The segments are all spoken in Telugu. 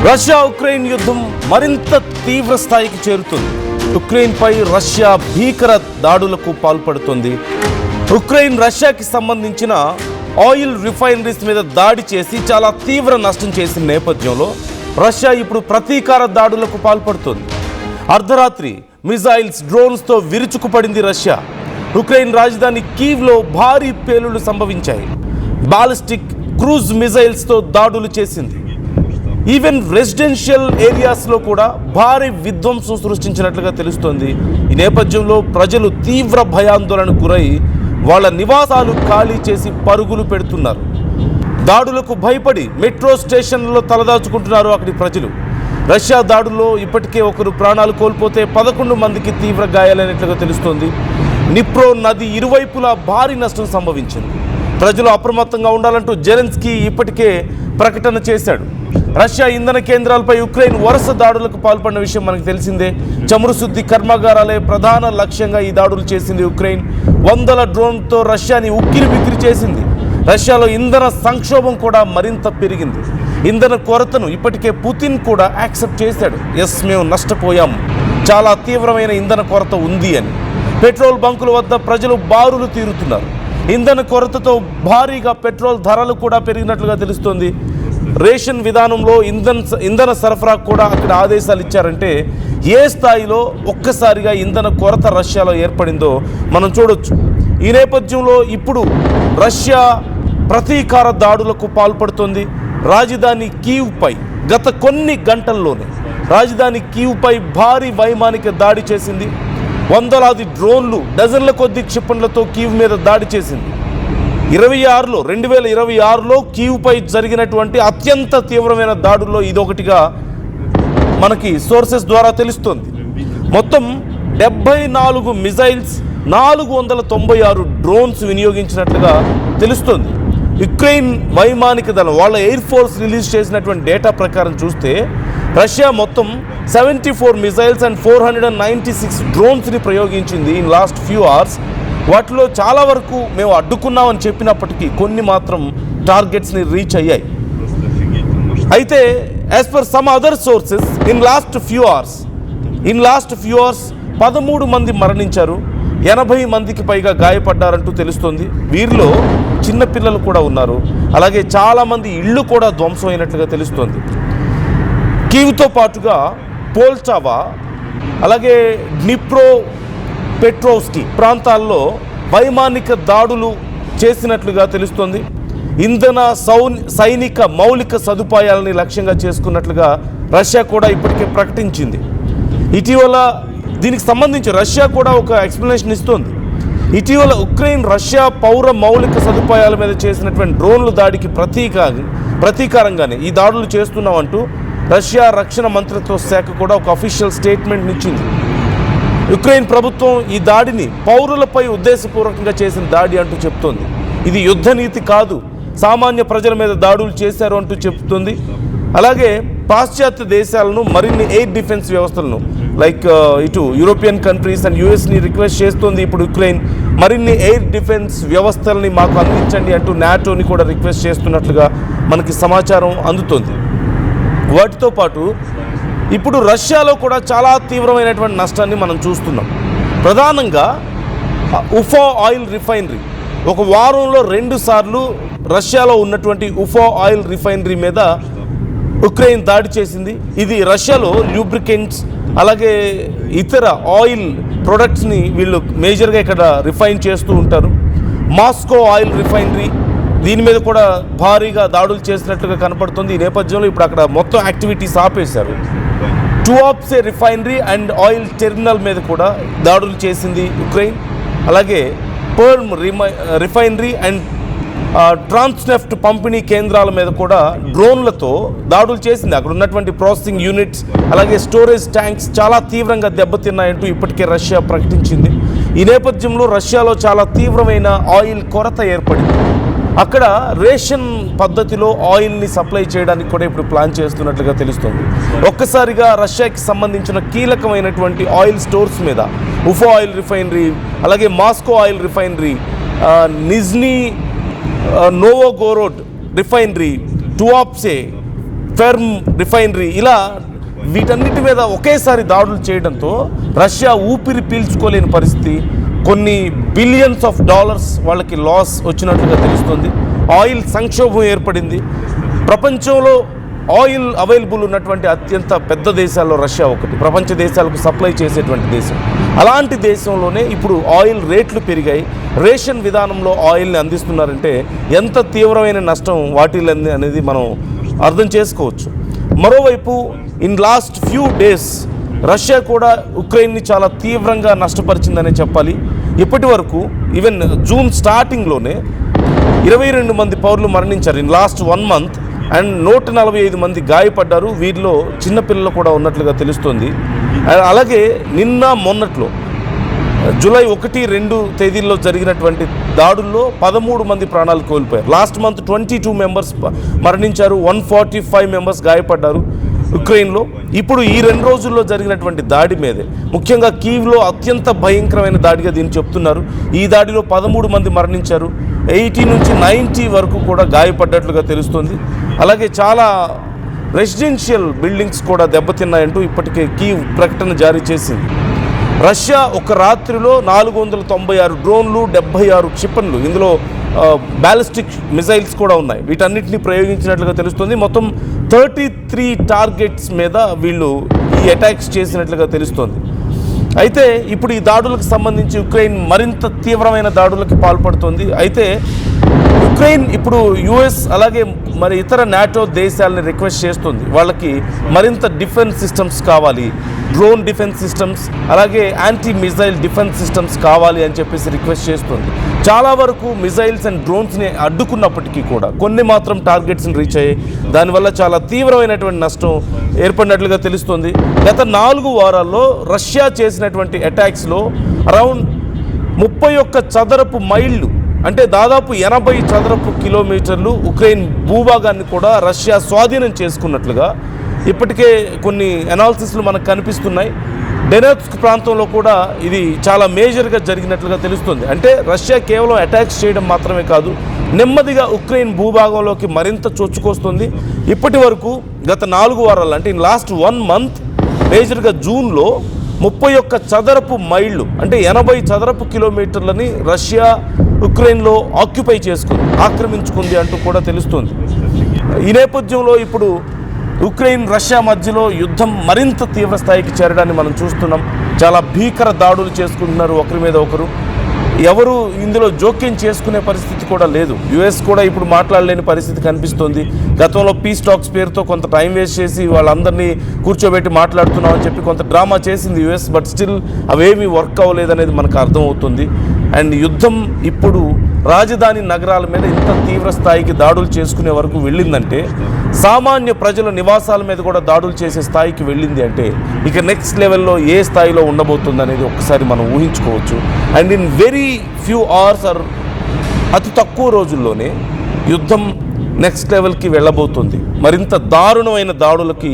రష్యా ఉక్రెయిన్ యుద్ధం మరింత తీవ్ర స్థాయికి చేరుతుంది. ఉక్రెయిన్పై రష్యా భీకర దాడులకు పాల్పడుతుంది. ఉక్రెయిన్ రష్యాకి సంబంధించిన ఆయిల్ రిఫైనరీస్ మీద దాడి చేసి చాలా తీవ్ర నష్టం చేసిన నేపథ్యంలో రష్యా ఇప్పుడు ప్రతీకార దాడులకు పాల్పడుతుంది. అర్ధరాత్రి మిజైల్స్, డ్రోన్స్తో విరుచుకుపడింది రష్యా. ఉక్రెయిన్ రాజధాని కీవ్లో భారీ పేలుళ్లు సంభవించాయి. బాలిస్టిక్ క్రూజ్ మిజైల్స్తో దాడులు చేసింది. ఈవెన్ రెసిడెన్షియల్ ఏరియాస్లో కూడా భారీ విధ్వంసం సృష్టించినట్లుగా తెలుస్తోంది. ఈ నేపథ్యంలో ప్రజలు తీవ్ర భయాందోళనకు గురై వాళ్ళ నివాసాలు ఖాళీ చేసి పరుగులు పెడుతున్నారు. దాడులకు భయపడి మెట్రో స్టేషన్లలో తలదాచుకుంటున్నారు అక్కడి ప్రజలు. రష్యా దాడుల్లో ఇప్పటికే ఒకరు ప్రాణాలు కోల్పోతే 11 మందికి తీవ్ర గాయాలైనట్లుగా తెలుస్తోంది. నిప్రో నది ఇరువైపులా భారీ నష్టం సంభవించింది. ప్రజలు అప్రమత్తంగా ఉండాలంటూ జెలెన్స్కీ ఇప్పటికే ప్రకటన చేశాడు. రష్యా ఇంధన కేంద్రాలపై ఉక్రెయిన్ వరుస దాడులకు పాల్పడిన విషయం మనకు తెలిసిందే. చమురు శుద్ధి కర్మాగారాలే ప్రధాన లక్ష్యంగా ఈ దాడులు చేసింది ఉక్రెయిన్. 100 డ్రోన్తో రష్యాని ఉక్కిరిబిక్కిరి చేసింది. రష్యాలో ఇంధన సంక్షోభం కూడా మరింత పెరిగింది. ఇంధన కొరతను ఇప్పటికే పుతిన్ కూడా యాక్సెప్ట్ చేశాడు. ఎస్, మేము నష్టపోయాము, చాలా తీవ్రమైన ఇంధన కొరత ఉంది అని. పెట్రోల్ బంకుల వద్ద ప్రజలు బారులు తీరుతున్నారు. ఇంధన కొరతతో భారీగా పెట్రోల్ ధరలు కూడా పెరిగినట్లుగా తెలుస్తోంది. రేషన్ విధానంలో ఇంధన సరఫరా కూడా అక్కడ ఆదేశాలు ఇచ్చారంటే ఏ స్థాయిలో ఒక్కసారిగా ఇంధన కొరత రష్యాలో ఏర్పడిందో మనం చూడొచ్చు. ఈ నేపథ్యంలో ఇప్పుడు రష్యా ప్రతీకార దాడులకు పాల్పడుతోంది. రాజధాని కీవ్పై గత కొన్ని గంటల్లోనే రాజధాని కీవ్పై భారీ వైమానిక దాడి చేసింది. వందలాది డ్రోన్లు, డజన్ల కొద్ది క్షిపణులతో కీవ్ మీద దాడి చేసింది. 2026లో కీవ్పై జరిగినటువంటి అత్యంత తీవ్రమైన దాడుల్లో ఇదొకటిగా మనకి సోర్సెస్ ద్వారా తెలుస్తోంది. మొత్తం 74 మిజైల్స్, 496 డ్రోన్స్ వినియోగించినట్లుగా తెలుస్తోంది. ఉక్రెయిన్ వైమానిక దళం వాళ్ళ ఎయిర్ ఫోర్స్ రిలీజ్ చేసినటువంటి డేటా ప్రకారం చూస్తే రష్యా మొత్తం 74 మిజైల్స్ అండ్ 496 డ్రోన్స్ని ప్రయోగించింది ఇన్ లాస్ట్ ఫ్యూ అవర్స్. వాటిలో చాలా వరకు మేము అడ్డుకున్నామని చెప్పినప్పటికీ కొన్ని మాత్రం టార్గెట్స్ని రీచ్ అయ్యాయి. అయితే as per some other sources in last few hours 13 మంది మరణించారు, 80 మందికి పైగా గాయపడ్డారంటూ తెలుస్తోంది. వీరిలో చిన్నపిల్లలు కూడా ఉన్నారు. అలాగే చాలామంది ఇళ్ళు కూడా ధ్వంసం అయినట్లుగా తెలుస్తోంది. కీవ్తో పాటుగా పోల్చావా, అలాగే డ్నిప్రో పెట్రోవ్స్కీ ప్రాంతాల్లో వైమానిక దాడులు చేసినట్లుగా తెలుస్తోంది. ఇంధన సైనిక మౌలిక సదుపాయాలని లక్ష్యంగా చేసుకున్నట్లుగా రష్యా కూడా ఇప్పటికే ప్రకటించింది. ఇటీవల దీనికి సంబంధించి రష్యా కూడా ఒక ఎక్స్ప్లెనేషన్ ఇస్తోంది. ఇటీవల ఉక్రెయిన్ రష్యా పౌర మౌలిక సదుపాయాల మీద చేసినటువంటి డ్రోన్ల దాడికి ప్రతీకారంగానే ఈ దాడులు చేస్తున్నామంటూ రష్యా రక్షణ మంత్రిత్వ శాఖ కూడా ఒక అఫీషియల్ స్టేట్మెంట్ ఇచ్చింది. ఉక్రెయిన్ ప్రభుత్వం ఈ దాడిని పౌరులపై ఉద్దేశపూర్వకంగా చేసిన దాడి అంటూ చెప్తోంది. ఇది యుద్ధ నీతి కాదు, సామాన్య ప్రజల మీద దాడులు చేశారు అంటూ చెప్తుంది. అలాగే పాశ్చాత్య దేశాలను మరిన్ని ఎయిర్ డిఫెన్స్ వ్యవస్థలను లైక్ ఇటు యూరోపియన్ కంట్రీస్ అండ్ యుఎస్ని రిక్వెస్ట్ చేస్తోంది. ఇప్పుడు ఉక్రెయిన్ మరిన్ని ఎయిర్ డిఫెన్స్ వ్యవస్థలని మాకు అందించండి అంటూ నాటోని కూడా రిక్వెస్ట్ చేస్తున్నట్లుగా మనకి సమాచారం అందుతోంది. వాటితో పాటు ఇప్పుడు రష్యాలో కూడా చాలా తీవ్రమైనటువంటి నష్టాన్ని మనం చూస్తున్నాం. ప్రధానంగా ఉఫా ఆయిల్ రిఫైనరీ ఒక వారంలో 2 సార్లు రష్యాలో ఉన్నటువంటి ఉఫా ఆయిల్ రిఫైనరీ మీద ఉక్రెయిన్ దాడి చేసింది. ఇది రష్యాలో లూబ్రికెంట్స్ అలాగే ఇతర ఆయిల్ ప్రొడక్ట్స్ని వీళ్ళు మేజర్గా ఇక్కడ రిఫైన్ చేస్తూ ఉంటారు. మాస్కో ఆయిల్ రిఫైనరీ దీని మీద కూడా భారీగా దాడులు చేసినట్లుగా కనపడుతుంది. ఈ నేపథ్యంలో ఇప్పుడు అక్కడ మొత్తం యాక్టివిటీస్ ఆపేశారు. టువాప్సే రిఫైనరీ అండ్ ఆయిల్ టెర్మినల్ మీద కూడా దాడులు చేసింది ఉక్రెయిన్. అలాగే పర్మ్ రిఫైనరీ అండ్ ట్రాన్స్నెఫ్ట్ పంపిణీ కేంద్రాల మీద కూడా డ్రోన్లతో దాడులు చేసింది. అక్కడ ఉన్నటువంటి ప్రాసెసింగ్ యూనిట్స్ అలాగే స్టోరేజ్ ట్యాంక్స్ చాలా తీవ్రంగా దెబ్బతిన్నాయంటూ ఇప్పటికే రష్యా ప్రకటించింది. ఈ నేపథ్యంలో రష్యాలో చాలా తీవ్రమైన ఆయిల్ కొరత ఏర్పడింది. అక్కడ రేషన్ పద్ధతిలో ఆయిల్ని సప్లై చేయడానికి కూడా ఇప్పుడు ప్లాన్ చేస్తున్నట్లుగా తెలుస్తుంది. ఒక్కసారిగా రష్యాకి సంబంధించిన కీలకమైనటువంటి ఆయిల్ స్టోర్స్ మీద ఉఫా ఆయిల్ రిఫైనరీ అలాగే Moscow oil refinery, Nizhny Novgorod refinery, Tuapse ఫెర్మ్ రిఫైనరీ, ఇలా వీటన్నిటి మీద ఒకేసారి దాడులు చేయడంతో రష్యా ఊపిరి పీల్చుకోలేని పరిస్థితి, కొన్ని బిలియన్స్ ఆఫ్ డాలర్స్ వాళ్ళకి లాస్ వచ్చినట్లుగా తెలుస్తుంది. ఆయిల్ సంక్షోభం ఏర్పడింది. ప్రపంచంలో ఆయిల్ అవైలబుల్ ఉన్నటువంటి అత్యంత పెద్ద దేశాల్లో రష్యా ఒకటి, ప్రపంచ దేశాలకు సప్లై చేసేటువంటి దేశం. అలాంటి దేశంలోనే ఇప్పుడు ఆయిల్ రేట్లు పెరిగాయి. రేషన్ విధానంలో ఆయిల్ని అందిస్తున్నారంటే ఎంత తీవ్రమైన నష్టం వాటిల్లింది అనేది మనం అర్థం చేసుకోవచ్చు. మరోవైపు in last few days Russia కూడా ఉక్రెయిన్ని చాలా తీవ్రంగా నష్టపరిచిందనే చెప్పాలి. ఇప్పటి వరకు ఈవెన్ జూన్ స్టార్టింగ్లోనే 22 మంది పౌరులు మరణించారు ఇన్ లాస్ట్ 1 మంత్, అండ్ 145 మంది గాయపడ్డారు. వీరిలో చిన్నపిల్లలు కూడా ఉన్నట్లుగా తెలుస్తోంది. అలాగే నిన్న మొన్నట్లో జూలై 1, 2 తేదీల్లో జరిగినటువంటి దాడుల్లో 13 మంది ప్రాణాలు కోల్పోయారు. లాస్ట్ మంత్ 22 మెంబర్స్ మరణించారు, 145 మెంబర్స్ గాయపడ్డారు ఉక్రెయిన్లో. ఇప్పుడు ఈ 2 రోజుల్లో జరిగినటువంటి దాడి మీదే, ముఖ్యంగా కీవ్లో అత్యంత భయంకరమైన దాడిగా దీన్ని చెప్తున్నారు. ఈ దాడిలో 13 మంది మరణించారు, 80 నుంచి 90 వరకు కూడా గాయపడ్డట్లుగా తెలుస్తుంది. అలాగే చాలా రెసిడెన్షియల్ బిల్డింగ్స్ కూడా దెబ్బతిన్నాయంటూ ఇప్పటికే కీవ్ ప్రకటన జారీ చేసింది. రష్యా ఒక రాత్రిలో 496 డ్రోన్లు, 76 క్షిపణులు, ఇందులో బ్యాలిస్టిక్ మిసైల్స్ కూడా ఉన్నాయి, వీటన్నిటిని ప్రయోగించినట్లుగా తెలుస్తుంది. మొత్తం 33 టార్గెట్స్ మీద వీళ్ళు ఈ అటాక్స్ చేసినట్లుగా తెలుస్తోంది. అయితే ఇప్పుడు ఈ దాడులకు సంబంధించి ఉక్రెయిన్ మరింత తీవ్రమైన దాడులకు పాల్పడుతోంది. అయితే ఉక్రెయిన్ ఇప్పుడు యుఎస్ అలాగే మరి ఇతర నాటో దేశాలని రిక్వెస్ట్ చేస్తుంది, వాళ్ళకి మరింత డిఫెన్స్ సిస్టమ్స్ కావాలి, డ్రోన్ డిఫెన్స్ సిస్టమ్స్ అలాగే యాంటీ మిజైల్ డిఫెన్స్ సిస్టమ్స్ కావాలి అని చెప్పేసి రిక్వెస్ట్ చేస్తుంది. చాలా వరకు మిజైల్స్ అండ్ డ్రోన్స్ని అడ్డుకున్నప్పటికీ కూడా కొన్ని మాత్రం టార్గెట్స్ని రీచ్ అయ్యాయి. దానివల్ల చాలా తీవ్రమైనటువంటి నష్టం ఏర్పడినట్లుగా తెలుస్తుంది. గత 4 వారాల్లో రష్యా చేసినటువంటి అటాక్స్లో అరౌండ్ 31 చదరపు మైళ్ళు, అంటే దాదాపు 80 చదరపు కిలోమీటర్లు ఉక్రెయిన్ భూభాగాన్ని కూడా రష్యా స్వాధీనం చేసుకున్నట్లుగా ఇప్పటికే కొన్ని అనాలిసిస్లు మనకు కనిపిస్తున్నాయి. డొనెట్స్క్ ప్రాంతంలో కూడా ఇది చాలా మేజర్గా జరిగినట్లుగా తెలుస్తుంది. అంటే రష్యా కేవలం అటాక్స్ చేయడం మాత్రమే కాదు, నెమ్మదిగా ఉక్రెయిన్ భూభాగంలోకి మరింత చొచ్చుకొస్తుంది. ఇప్పటి వరకు గత 4 వారాలు, అంటే ఇన్ లాస్ట్ 1 మంత్, మేజర్గా జూన్లో 31 చదరపు మైళ్ళు, అంటే 80 చదరపు కిలోమీటర్లని రష్యా ఉక్రెయిన్లో ఆక్రమించుకుంది అంటూ కూడా తెలుస్తుంది. ఈ నేపథ్యంలో ఇప్పుడు ఉక్రెయిన్ రష్యా మధ్యలో యుద్ధం మరింత తీవ్ర స్థాయికి చేరడాన్ని మనం చూస్తున్నాం. చాలా భీకర దాడులు చేసుకుంటున్నారు ఒకరి మీద ఒకరు. ఎవరు ఇందులో జోక్యం చేసుకునే పరిస్థితి కూడా లేదు. యుఎస్ కూడా ఇప్పుడు మాట్లాడలేని పరిస్థితి కనిపిస్తుంది. గతంలో పీస్ టాక్స్ పేరుతో కొంత టైం వేస్ట్ చేసి వాళ్ళందరినీ కూర్చోబెట్టి మాట్లాడుతున్నామని చెప్పి కొంత డ్రామా చేసింది యుఎస్, బట్ స్టిల్ అవేమీ వర్క్ అవ్వలేదనేది మనకు అర్థమవుతుంది. అండ్ యుద్ధం ఇప్పుడు రాజధాని నగరాల మీద ఇంత తీవ్ర స్థాయికి దాడులు చేసుకునే వరకు వెళ్ళిందంటే, సామాన్య ప్రజల నివాసాల మీద కూడా దాడులు చేసే స్థాయికి వెళ్ళింది అంటే, ఇక నెక్స్ట్ లెవెల్లో ఏ స్థాయిలో ఉండబోతుంది అనేది ఒక్కసారి మనం ఊహించుకోవచ్చు. And in very few hours or అతి తక్కువ రోజుల్లోనే యుద్ధం నెక్స్ట్ లెవెల్కి వెళ్ళబోతుంది. మరింత దారుణమైన దాడులకి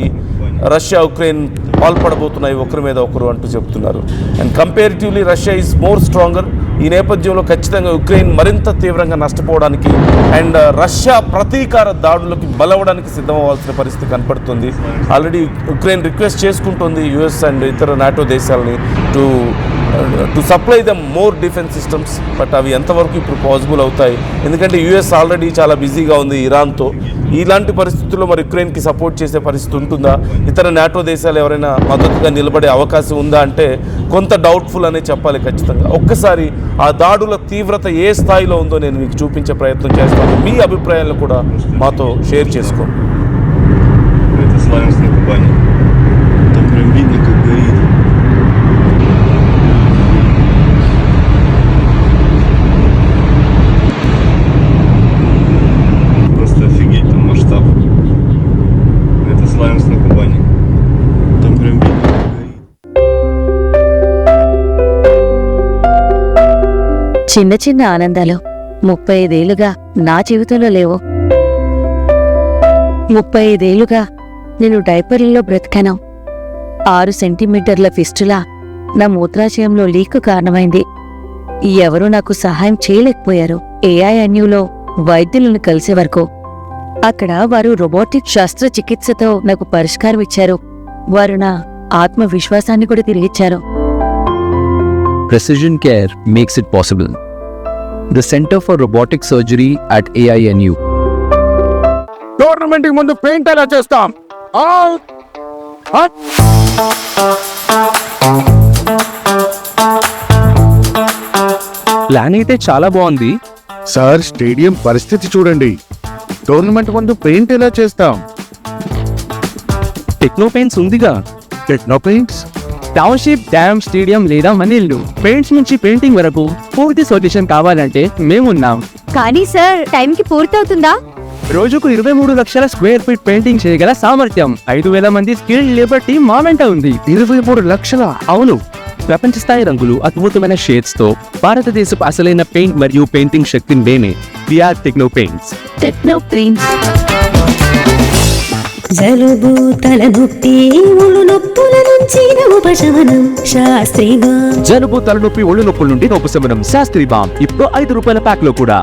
రష్యా ఉక్రెయిన్ పాల్పడబోతున్నాయి ఒకరి మీద ఒకరు అంటూ చెప్తున్నారు. And comparatively Russia is more stronger. ఈ నేపథ్యంలో ఖచ్చితంగా ఉక్రెయిన్ మరింత తీవ్రంగా నష్టపోవడానికి అండ్ రష్యా ప్రతీకార దాడులకు బలవడానికి సిద్ధమవ్వాల్సిన పరిస్థితి కనపడుతుంది. ఆల్రెడీ ఉక్రెయిన్ రిక్వెస్ట్ చేసుకుంటుంది యుఎస్ అండ్ ఇతర నాటో దేశాలని to supply dum more defence systems, but అవి ఎంతవరకు ఇప్పుడు పాసిబుల్ అవుతాయి? ఎందుకంటే యుఎస్ ఆల్రెడీ చాలా బిజీగా ఉంది ఇరాన్తో. ఇలాంటి పరిస్థితుల్లో మరి ఉక్రెయిన్కి సపోర్ట్ చేసే పరిస్థితి ఉంటుందా? ఇతర నాటో దేశాలు ఎవరైనా మద్దతుగా నిలబడే అవకాశం ఉందా అంటే కొంత డౌట్ఫుల్ అనే చెప్పాలి ఖచ్చితంగా. ఒక్కసారి ఆ దాడుల తీవ్రత ఏ స్థాయిలో ఉందో నేను మీకు చూపించే ప్రయత్నం చేస్తాను. మీ అభిప్రాయాలను కూడా మాతో షేర్ చేసుకోండి. చిన్న చిన్న ఆనందాలు 35 ఏళ్లుగా నా జీవితంలో లేవు. 35 ఏళ్లుగా నేను డైపర్లలో బ్రతికాను. 6 సెంటీమీటర్ల ఫిస్టులా నా మూత్రాశయంలో లీకు కారణమైంది. ఎవరూ నాకు సహాయం చేయలేకపోయారు. ఏఐఎన్యూలో వైద్యులను కలిసే వరకు అక్కడ వారు రోబోటిక్ శస్త్రచికిత్సతో నాకు పరిష్కారం ఇచ్చారు. వారు నా ఆత్మవిశ్వాసాన్ని కూడా తిరిగిచ్చారు. Precision Care makes it possible. The Center for Robotic Surgery at AINU. Tournament ముందు పెయింట్ ఎలా చేస్తాం? ప్లాన్ అయితే చాలా బాగుంది. సార్, స్టేడియం పరిస్థితి చూడండి. టోర్నమెంట్ ముందు పెయింట్ ఎలా చేస్తాం? టెక్నో పెయింట్స్ ఉందిగా. Techno paints? Township, dam, stadium లేదా మనీళ్ళు, పెయింట్స్ నుంచి పెయింటింగ్ వరకు పూర్తి సొల్యూషన్ కావాలంటే మేమున్నాం. కానీ సార్, టైంకి పూర్తవుతుందా? రోజుకు 23 లక్షల స్క్వేర్ ఫీట్ పెయింటింగ్ చేయగల సామర్థ్యం, 5,000 మంది స్కిల్డ్ లేబర్ టీమ్ మా వెంట ఉంది. 23 లక్షల? అవును, ప్రపంచ స్థాయి రంగులు, అద్భుతమైన షేడ్స్ తో భారతదేశపు అసలైన పెయింట్ మరియు పెయింటింగ్ శక్తిని మేమే. VR techno paints. Techno paints. జలుబు, తలనొప్పి, ఒళ్ళు నొప్పుల నుంచి ఉపశమనం శాస్త్రీగా. జలుబు, తలనొప్పి, ఒళ్ళు నొప్పుల నుండి ఉపశమనం శాస్త్రీ బామ్. ఇప్పుడు 5 రూపాయల ప్యాక్ లో కూడా.